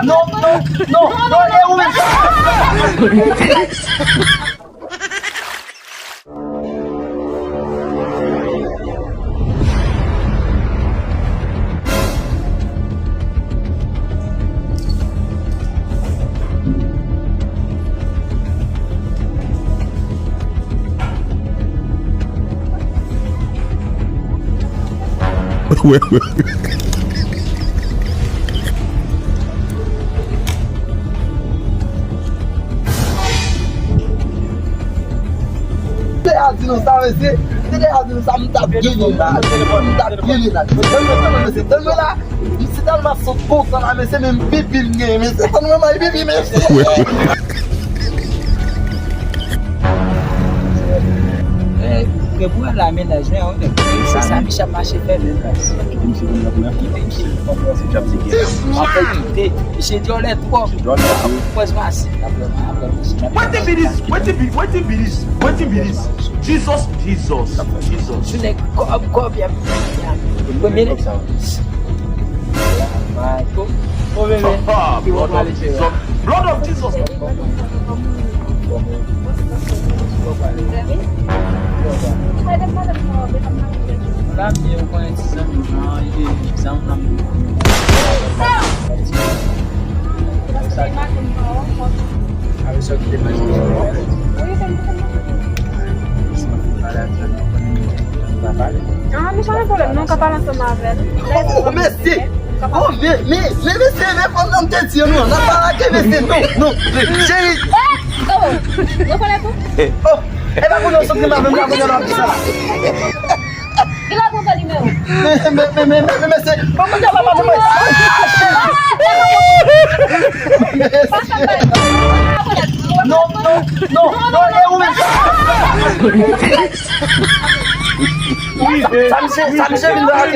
No, é um não sabe se ele não sabe tá vindo lá, telefone tá vindo lá. Então lá, se dá uma socorro lá, mas você me bibi game, você tá não mais bibi mesmo. Que pour la ménagère, ça ça me chama marché faire des places. J'ai dit on est trop. What be this? Jesus. Je n'ai encore bien. Blood of Jesus. Là, bien, on connaît ça, il est exemple. Ah, não fala problema, nunca balançou uma velha. Oh, Messi! Oh, Messi, vem falando desse não, não fala que Messi, não, cheio. Não falei tu? Oh, é pra quando eu sou de uma vez, E lá com ali meu? Messi, vamos dar uma mais. Não, é um Sabe se vindo aqui.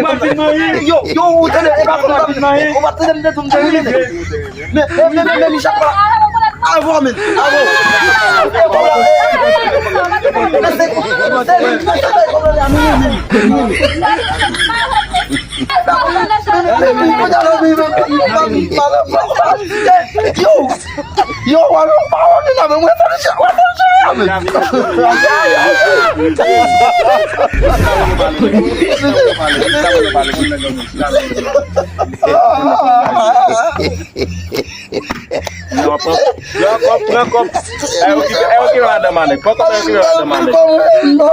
Eu o tele é para o bater dentro de um tele. Me chapa. Ah, vou. É o que vai dar, mano. Quanto é o que vai dar, mano? Não.